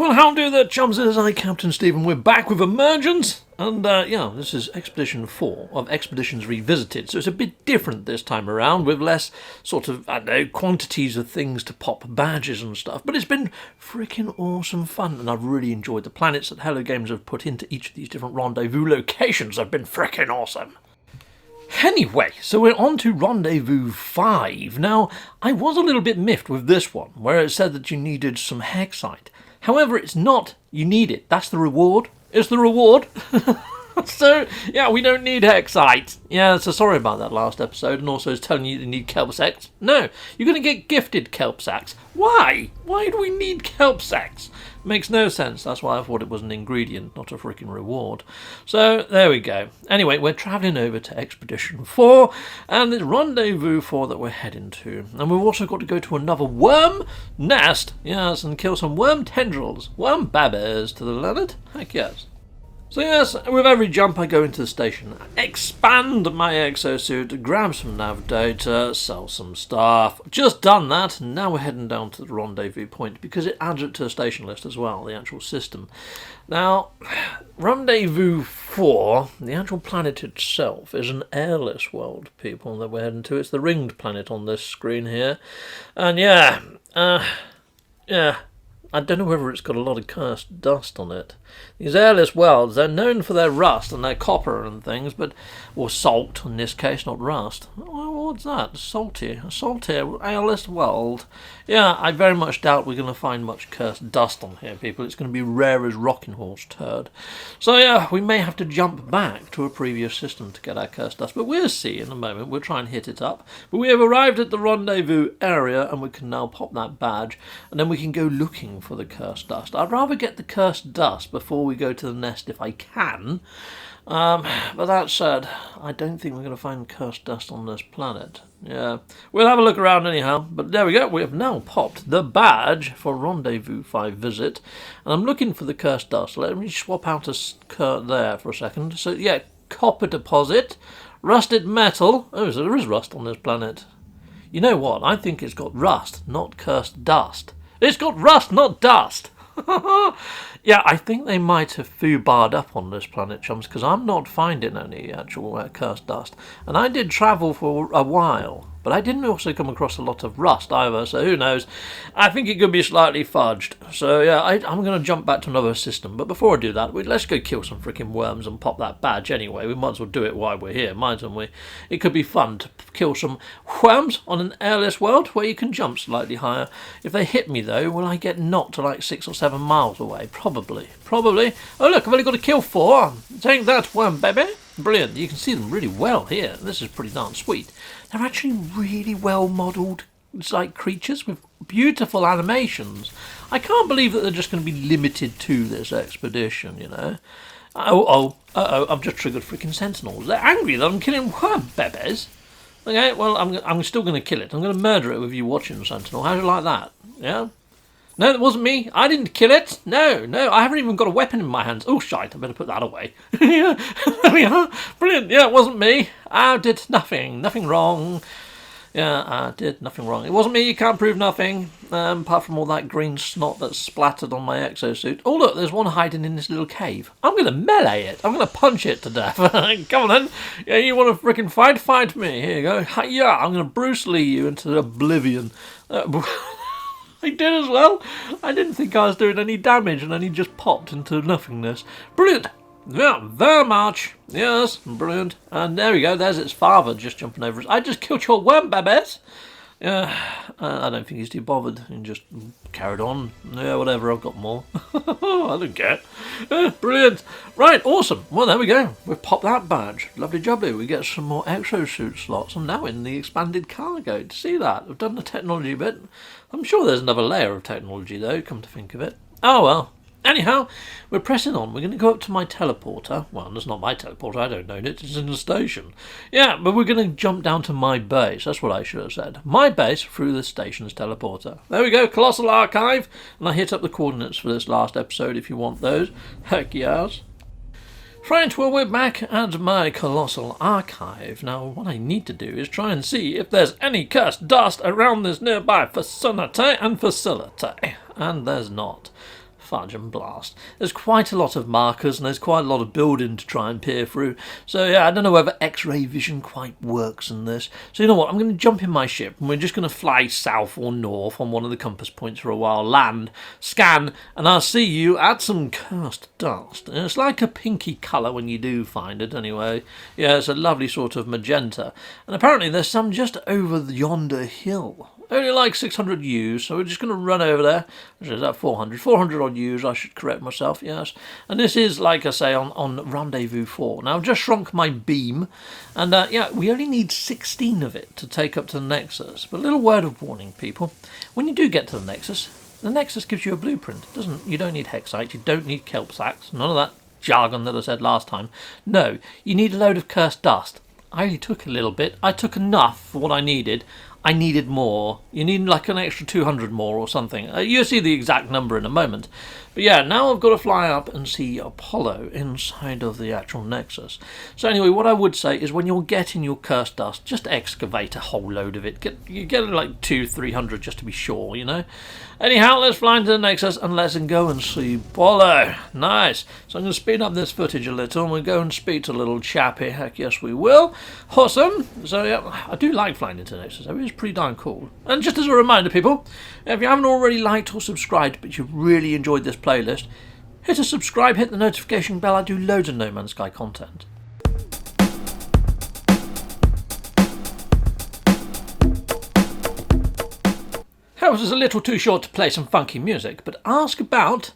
Well, how do the chums? It is I, Captain Stephen. We're back with Emergence, and this is Expedition 4 of Expeditions Revisited, so it's a bit different this time around, with less sort of, quantities of things to pop badges and stuff, but it's been freaking awesome fun, and I've really enjoyed the planets that Hello Games have put into each of these different rendezvous locations. They've been freaking awesome. Anyway, so we're on to Rendezvous 5. Now, I was a little bit miffed with this one, where it said that you needed some Hexite. However, it's not you need it. That's the reward. It's the reward. So, yeah, we don't need Hexite. Yeah, so sorry about that last episode, and also it's telling you need kelp sacks. No, you're going to get gifted kelp sacks. Why? Why do we need kelp sacks? Makes no sense. That's why I thought it was an ingredient, not a freaking reward. So, there we go. Anyway, we're travelling over to Expedition 4, and it's Rendezvous 4 that we're heading to. And we've also got to go to another worm nest, yes, and kill some worm tendrils, worm babies to the leonard. Heck yes. So yes, with every jump I go into the station, expand my exosuit, grab some nav data, sell some stuff. Just done that, and now we're heading down to the rendezvous point because it adds it to the station list as well, the actual system. Now, Rendezvous 4, the actual planet itself, is an airless world, people, that we're heading to. It's the ringed planet on this screen here. And yeah, I don't know whether it's got a lot of cursed dust on it. These airless worlds, they're known for their rust and their copper and things, or salt in this case, not rust. Oh, what's that? A salty airless world. Yeah, I very much doubt we're going to find much cursed dust on here, people. It's going to be rare as rocking horse turd. So yeah, we may have to jump back to a previous system to get our cursed dust, but we'll see in a moment. We'll try and hit it up. But we have arrived at the rendezvous area, and we can now pop that badge, and then we can go looking for the cursed dust. I'd rather get the cursed dust before we go to the nest if I can. But that said, I don't think we're going to find cursed dust on this planet. Yeah, we'll have a look around anyhow. But there we go. We have now popped the badge for Rendezvous 5 visit. And I'm looking for the cursed dust. Let me swap out a skirt there for a second. So yeah, copper deposit, rusted metal. Oh, so there is rust on this planet. You know what? I think it's got rust, not cursed dust. It's got rust, not dust. Yeah, I think they might have foobarred up on this planet, chums, because I'm not finding any actual cursed dust. And I did travel for a while, but I didn't also come across a lot of rust either, so who knows. I think it could be slightly fudged. So yeah, I'm going to jump back to another system, but before I do that, let's go kill some freaking worms and pop that badge anyway. We might as well do it while we're here, mightn't we? It could be fun to kill some worms on an airless world where you can jump slightly higher. If they hit me though, will I get knocked to like 6 or 7 miles away? Probably. Oh look, I've only got to kill 4. Take that, worm baby. Brilliant. You can see them really well here. This is pretty darn sweet. They're actually really well modelled, like, creatures with beautiful animations. I can't believe that they're just going to be limited to this expedition, you know. I've just triggered freaking sentinels. They're angry that I'm killing worm babies. Okay, well, I'm still going to kill it. I'm going to murder it with you watching, Sentinel. How do you like that? Yeah? No, it wasn't me. I didn't kill it. No, I haven't even got a weapon in my hands. Oh, shite, I better put that away. Yeah, there we are. Brilliant. Yeah, it wasn't me. I did nothing wrong. Yeah, I did nothing wrong. It wasn't me, you can't prove nothing. Apart from all that green snot that's splattered on my exosuit. Oh, look, there's one hiding in this little cave. I'm going to melee it. I'm going to punch it to death. Come on, then. Yeah, you want to freaking fight? Fight me. Here you go. Yeah, I'm going to Bruce Lee you into oblivion. I did as well. I didn't think I was doing any damage, and then he just popped into nothingness. Brilliant. Yeah, very much. Yes, brilliant. And there we go. There's its father just jumping over us. I just killed your worm, babies. Yeah, I don't think he's too bothered. He just carried on. Yeah, whatever. I've got more. I don't care. Brilliant. Right, awesome. Well, there we go. We've popped that badge. Lovely jubbly. We get some more exosuit slots. I'm now in the expanded cargo. To see that? I've done the technology bit. I'm sure there's another layer of technology, though, come to think of it. Oh, well. Anyhow, we're pressing on. We're going to go up to my teleporter. Well, it's not my teleporter. I don't own it. It's in the station. Yeah, but we're going to jump down to my base. That's what I should have said. My base through the station's teleporter. There we go. Colossal Archive. And I hit up the coordinates for this last episode if you want those. Heck yes. Right, well, we're back at my Colossal Archive. Now, what I need to do is try and see if there's any cursed dust around this nearby vicinity and facility. And there's not. fudge and blast. There's quite a lot of markers and there's quite a lot of building to try and peer through. So yeah, I don't know whether X-ray vision quite works in this. So you know what, I'm going to jump in my ship and we're just going to fly south or north on one of the compass points for a while, land, scan, and I'll see you at some cursed dust. And it's like a pinky colour when you do find it anyway. Yeah, it's a lovely sort of magenta. And apparently there's some just over yonder hill. Only like 600 U's, so we're just going to run over there. Which is that 400? 400 odd U's, I should correct myself, yes. And this is, like I say, on Rendezvous 4. Now, I've just shrunk my beam, and yeah, we only need 16 of it to take up to the Nexus. But a little word of warning, people. When you do get to the Nexus gives you a blueprint. You don't need Hexite, you don't need kelp sacks, none of that jargon that I said last time. No, you need a load of cursed dust. I only took a little bit. I took enough for what I needed. I needed more. You need like an extra 200 more or something. You'll see the exact number in a moment. But yeah, now I've got to fly up and see Apollo inside of the actual Nexus. So anyway, what I would say is when you're getting your cursed dust, just excavate a whole load of it. You get like 200-300 just to be sure, you know. Anyhow, let's fly into the Nexus and let's go and see Apollo. Nice. So I'm going to speed up this footage a little and we'll go and speak to little chappy. Heck yes, we will. Awesome. So yeah, I do like flying into the Nexus. It is pretty darn cool. And just as a reminder, people, if you haven't already liked or subscribed, but you really enjoyed this playlist, hit a subscribe, hit the notification bell. I do loads of No Man's Sky content. House is a little too short to play some funky music, but ask about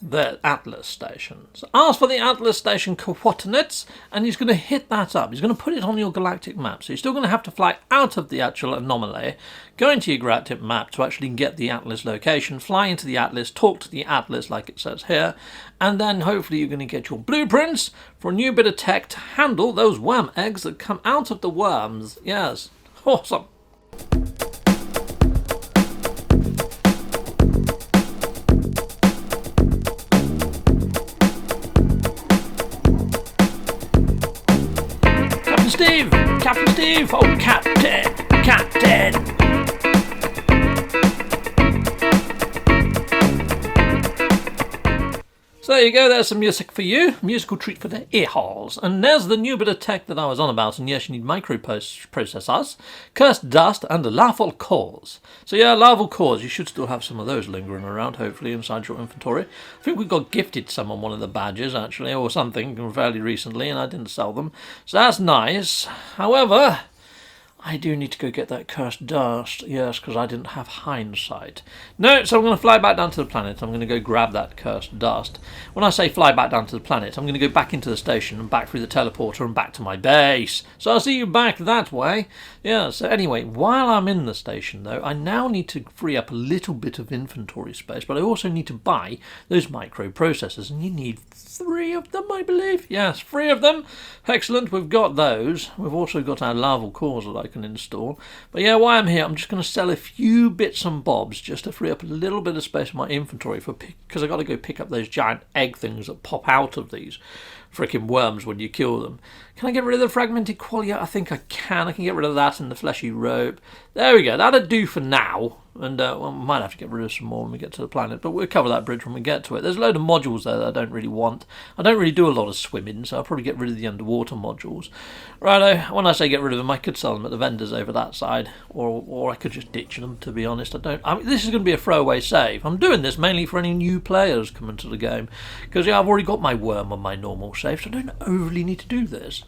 the Atlas station. So ask for the Atlas station coordinates, and he's going to hit that up. He's going to put it on your galactic map. So you're still going to have to fly out of the actual anomaly, go into your galactic map to actually get the Atlas location, fly into the Atlas, talk to the Atlas like it says here, and then hopefully you're going to get your blueprints for a new bit of tech to handle those worm eggs that come out of the worms. Yes, awesome. Captain Steve! Oh, Captain! So there you go, there's some music for you, musical treat for the ear holes. And there's the new bit of tech that I was on about, and yes, you need microprocessors, cursed dust, and larval cores. So yeah, larval cores, you should still have some of those lingering around, hopefully, inside your inventory. I think we got gifted some on one of the badges, actually, or something, fairly recently, and I didn't sell them. So that's nice. However, I do need to go get that cursed dust, yes, because I didn't have hindsight. No, so I'm going to fly back down to the planet. I'm going to go grab that cursed dust. When I say fly back down to the planet, I'm going to go back into the station and back through the teleporter and back to my base. So I'll see you back that way. Yeah, so anyway, while I'm in the station, though, I now need to free up a little bit of inventory space, but I also need to buy those microprocessors, and you need 3 of them, I believe. Yes, 3 of them. Excellent, we've got those. We've also got our larval cores that I can install. But yeah, while I'm here, I'm just going to sell a few bits and bobs just to free up a little bit of space in my inventory because I got to go pick up those giant egg things that pop out of these freaking worms when you kill them. Can I get rid of the fragmented qualia? I think I can. I can get rid of that and the fleshy rope. There we go. That'll do for now. And well, we might have to get rid of some more when we get to the planet, but we'll cover that bridge when we get to it. There's a load of modules there that I don't really want. I don't really do a lot of swimming, so I'll probably get rid of the underwater modules. Righto, when I say get rid of them, I could sell them at the vendors over that side, or I could just ditch them, to be honest. I mean, this is going to be a throwaway save. I'm doing this mainly for any new players coming to the game, because yeah, I've already got my worm on my normal save, so I don't overly need to do this.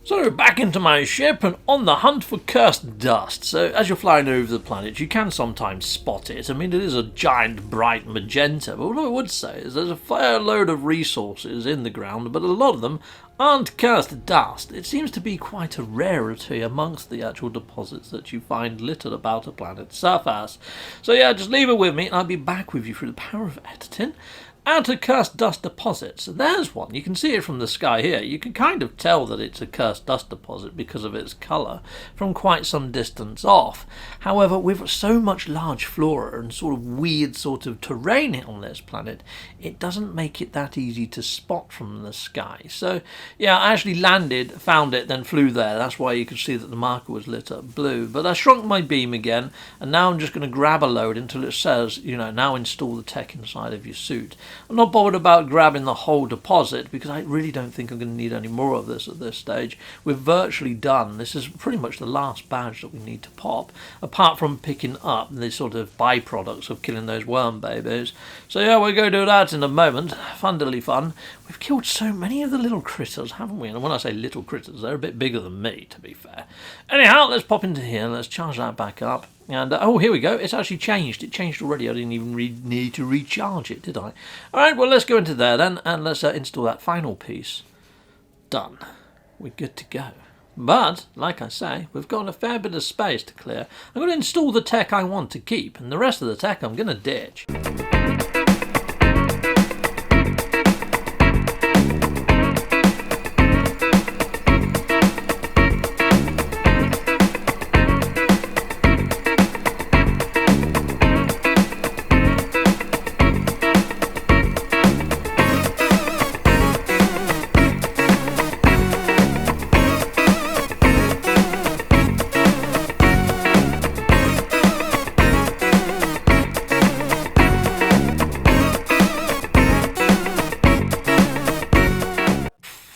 So back into my ship and on the hunt for cursed dust. So as you're flying over the planet, you can sometimes spot it. I mean, it is a giant bright magenta, but what I would say is there's a fair load of resources in the ground, but a lot of them aren't cursed dust. It seems to be quite a rarity amongst the actual deposits that you find littered about a planet's surface. So yeah, just leave it with me and I'll be back with you through the power of editing outer cursed dust deposits. There's one. You can see it from the sky here. You can kind of tell that it's a cursed dust deposit because of its colour from quite some distance off. However, with so much large flora and sort of weird sort of terrain on this planet, it doesn't make it that easy to spot from the sky. So, yeah, I actually landed, found it, then flew there. That's why you could see that the marker was lit up blue. But I shrunk my beam again, and now I'm just going to grab a load until it says, you know, now install the tech inside of your suit. I'm not bothered about grabbing the whole deposit because I really don't think I'm going to need any more of this at this stage. We're virtually done. This is pretty much the last badge that we need to pop, apart from picking up the sort of byproducts of killing those worm babies. So yeah, we'll go do that in a moment. Funnily fun. We've killed so many of the little critters, haven't we? And when I say little critters, they're a bit bigger than me, to be fair. Anyhow, let's pop into here. Let's charge that back up. And, oh, here we go. It's actually changed. It changed already. I didn't even need to recharge it, did I? All right, well, let's go into there then, and let's install that final piece. Done. We're good to go. But, like I say, we've got a fair bit of space to clear. I'm going to install the tech I want to keep, and the rest of the tech I'm going to ditch.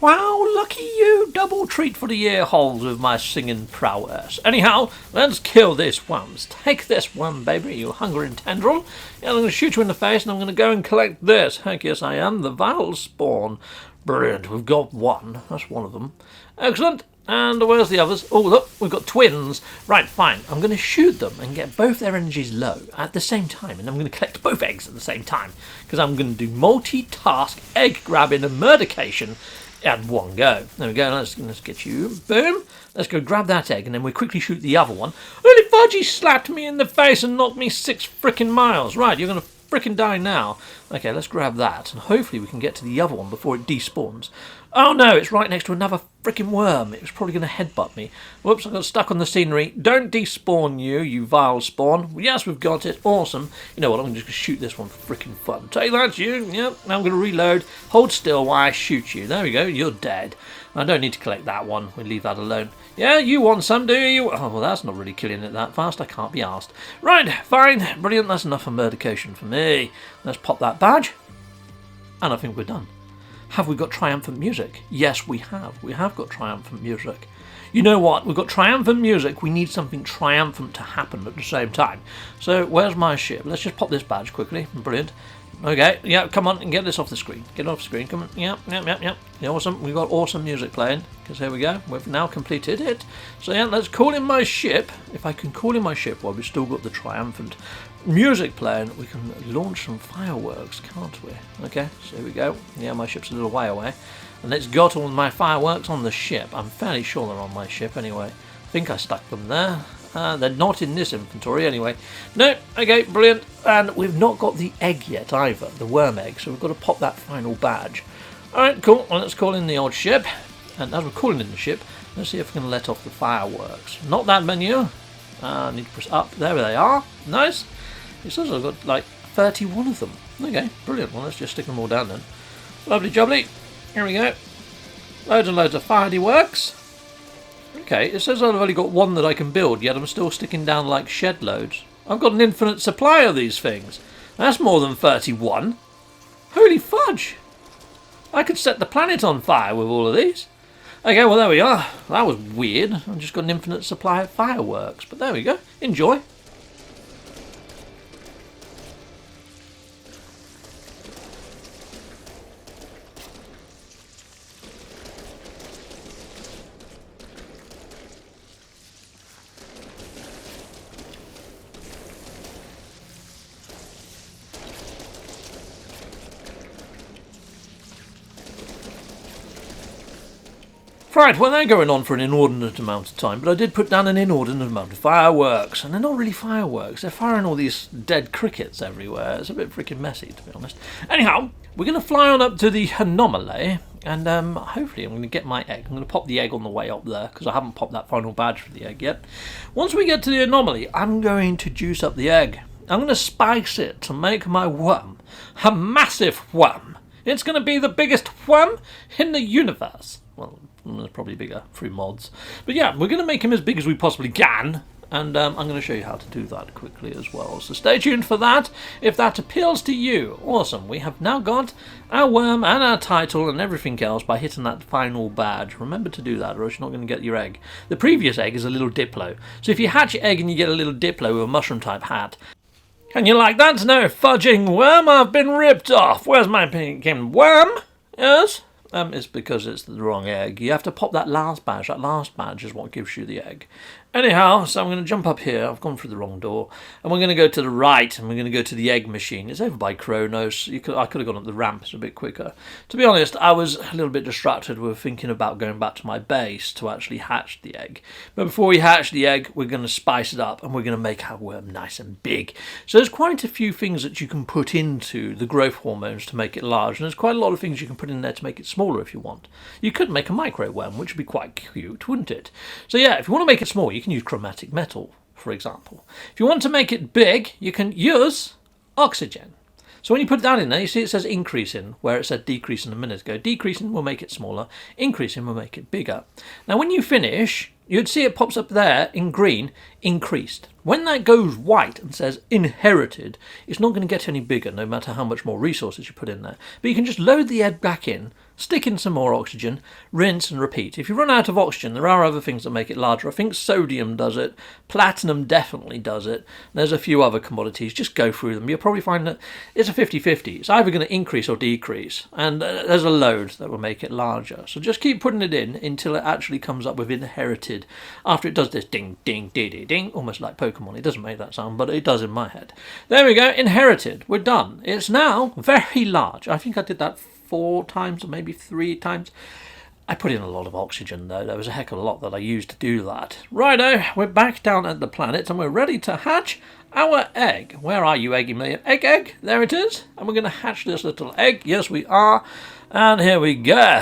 Wow, lucky you! Double treat for the ear holes with my singing prowess. Anyhow, let's kill this worms. Take this worm, baby, you hungering tendril. Yeah, I'm going to shoot you in the face and I'm going to go and collect this. Heck yes I am, the vile spawn. Brilliant, we've got one. That's one of them. Excellent. And where's the others? Oh, look, we've got twins. Right, fine. I'm going to shoot them and get both their energies low at the same time. And I'm going to collect both eggs at the same time. Because I'm going to do multitask egg grabbing and murdercation at one go. There we go. Let's get you. Boom. Let's go grab that egg and then we quickly shoot the other one. Holy fudge, he slapped me in the face and knocked me 6 frickin' miles. Right, you're going to frickin' die now. Okay, let's grab that and hopefully we can get to the other one before it despawns. Oh no, it's right next to another frickin' worm. It was probably going to headbutt me. Whoops, I got stuck on the scenery. Don't despawn you vile spawn. Yes, we've got it. Awesome. You know what, I'm just going to shoot this one for frickin' fun. Take that, you. Yep, now I'm going to reload. Hold still while I shoot you. There we go, you're dead. I don't need to collect that one. We'll leave that alone. Yeah, you want some, do you? Oh, well, that's not really killing it that fast. I can't be asked. Right, fine. Brilliant. That's enough of murdercation for me. Let's pop that badge. And I think we're done. Have we got triumphant music? Yes, we have. We have got triumphant music. You know what? We've got triumphant music. We need something triumphant to happen at the same time. So, where's my ship? Let's just pop this badge quickly. Brilliant. Okay, yeah, come on and get this off the screen. Get it off the screen, come on. Yep. Yeah, awesome. We've got awesome music playing. Because here we go. We've now completed it. So yeah, let's call in my ship. If I can call in my ship while we've still got the triumphant music playing, we can launch some fireworks, can't we? Okay, so here we go. Yeah, my ship's a little way away. And it's got all my fireworks on the ship. I'm fairly sure they're on my ship anyway. I think I stuck them there. They're not in this inventory anyway. No, okay, brilliant. And we've not got the egg yet either, the worm egg, so we've got to pop that final badge. Alright, cool. Well, let's call in the old ship. And as we're calling in the ship, let's see if we can let off the fireworks. Not that menu. I need to press up. There they are. Nice. It says I've got like 31 of them. Okay, brilliant. Well, let's just stick them all down then. Lovely jubbly. Here we go. Loads and loads of fireworks. Okay, it says I've only got one that I can build, yet I'm still sticking down like shed loads. I've got an infinite supply of these things. That's more than 31. Holy fudge! I could set the planet on fire with all of these. Okay, well there we are. That was weird. I've just got an infinite supply of fireworks. But there we go. Enjoy. Right, well, they're going on for an inordinate amount of time, but I did put down an inordinate amount of fireworks, and they're not really fireworks. They're firing all these dead crickets everywhere. It's a bit freaking messy, to be honest. Anyhow, we're going to fly on up to the anomaly, and hopefully I'm going to get my egg. I'm going to pop the egg on the way up there, because I haven't popped that final badge for the egg yet. Once we get to the anomaly, I'm going to juice up the egg. I'm going to spice it to make my worm a massive worm. It's going to be the biggest worm in the universe. Well, it's probably bigger through mods. But yeah, we're going to make him as big as we possibly can. And I'm going to show you how to do that quickly as well. So stay tuned for that. If that appeals to you, awesome. We have now got our worm and our title and everything else by hitting that final badge. Remember to do that or else you're not going to get your egg. The previous egg is a little Diplo. So if you hatch your egg and you get a little Diplo with a mushroom type hat, and you're like, that's no fudging worm, I've been ripped off. Where's my pink worm? Yes? It's because it's the wrong egg. You have to pop that last badge. That last badge is what gives you the egg. Anyhow, so I'm going to jump up here. I've gone through the wrong door. And we're going to go to the right, and we're going to go to the egg machine. It's over by Kronos. I could have gone up the ramp. It's a bit quicker. To be honest, I was a little bit distracted with thinking about going back to my base to actually hatch the egg. But before we hatch the egg, we're going to spice it up, and we're going to make our worm nice and big. So there's quite a few things that you can put into the growth hormones to make it large, and there's quite a lot of things you can put in there to make it smaller if you want. You could make a micro worm, which would be quite cute, wouldn't it? So yeah, if you want to make it small, you can use chromatic metal, for example. If you want to make it big, you can use oxygen. So when you put that in there, you see it says increasing, where it said decreasing a minute ago. Decreasing will make it smaller, increasing will make it bigger. Now when you finish, you'd see it pops up there in green, increased. When that goes white and says inherited, it's not going to get any bigger, no matter how much more resources you put in there. But you can just load the egg back in, stick in some more oxygen, rinse and repeat. If you run out of oxygen, there are other things that make it larger. I think sodium does it, platinum definitely does it. There's a few other commodities, just go through them. You'll probably find that it's a 50-50. It's either going to increase or decrease, and there's a load that will make it larger. So just keep putting it in until it actually comes up with inherited. After it does this ding, ding, ding, ding, ding, almost like Pokemon. It doesn't make that sound, but it does in my head. There we go, inherited. We're done. It's now very large. I think I did that 4 times or maybe 3 times. I put in a lot of oxygen though. There was a heck of a lot that I used to do that. Righto, we're back down at the planet and we're ready to hatch our egg. Where are you, Eggy Million? Egg, there it is. And we're going to hatch this little egg. Yes, we are. And here we go.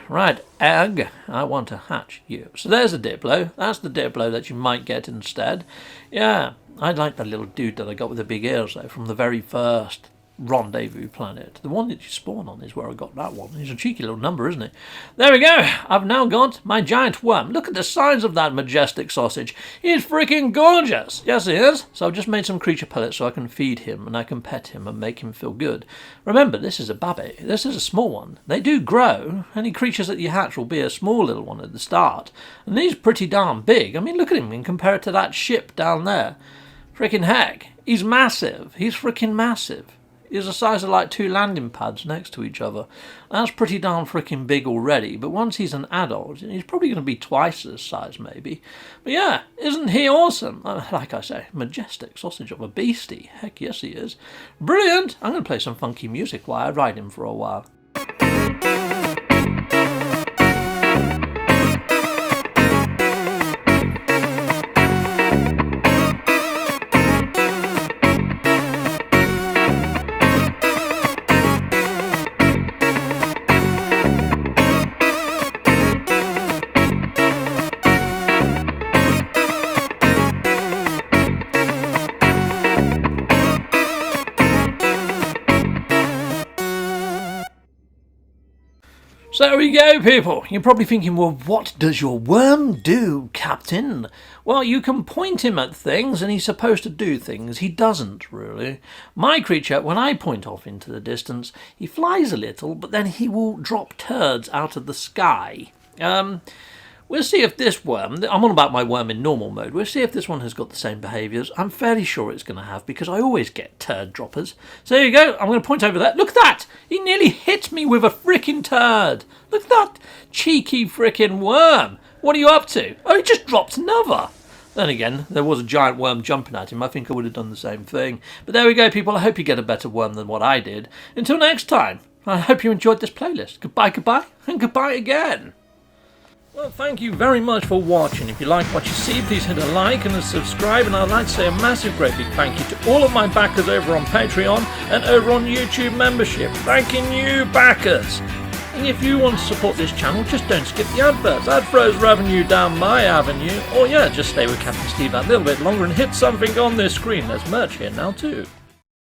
Right, egg, I want to hatch you. So there's the Diplo. That's the Diplo that you might get instead. Yeah, I like that little dude that I got with the big ears though from the very first rendezvous planet. The one that you spawn on is where I got that one. He's a cheeky little number, isn't he? There we go. I've now got my giant worm. Look at the size of that majestic sausage. He's freaking gorgeous. Yes, he is. So I've just made some creature pellets so I can feed him and I can pet him and make him feel good. Remember, this is a babby. This is a small one. They do grow. Any creatures that you hatch will be a small little one at the start. And he's pretty darn big. I mean, look at him and compare it to that ship down there. Freaking heck. He's massive. He's freaking massive. He's the size of like 2 landing pads next to each other. That's pretty darn freaking big already, but once he's an adult, he's probably going to be twice this size maybe. But yeah, isn't he awesome? Like I say, majestic sausage of a beastie. Heck yes he is. Brilliant! I'm going to play some funky music while I ride him for a while. So there we go, people. You're probably thinking, well, what does your worm do, Captain? Well, you can point him at things and he's supposed to do things. He doesn't, really. My creature, when I point off into the distance, he flies a little, but then he will drop turds out of the sky. We'll see if this worm, I'm on about my worm in normal mode, we'll see if this one has got the same behaviours. I'm fairly sure it's going to have, because I always get turd droppers. So there you go, I'm going to point over there. Look at that! He nearly hit me with a frickin' turd! Look at that cheeky frickin' worm! What are you up to? Oh, he just dropped another! Then again, there was a giant worm jumping at him. I think I would have done the same thing. But there we go, people. I hope you get a better worm than what I did. Until next time, I hope you enjoyed this playlist. Goodbye, goodbye, and goodbye again. Well, thank you very much for watching. If you like what you see, please hit a like and a subscribe, and I'd like to say a massive great big thank you to all of my backers over on Patreon and over on YouTube membership. Thanking you, backers! And if you want to support this channel, just don't skip the adverts. That throws revenue down my avenue. Or yeah, just stay with Captain Steve that little bit longer and hit something on this screen. There's merch here now too.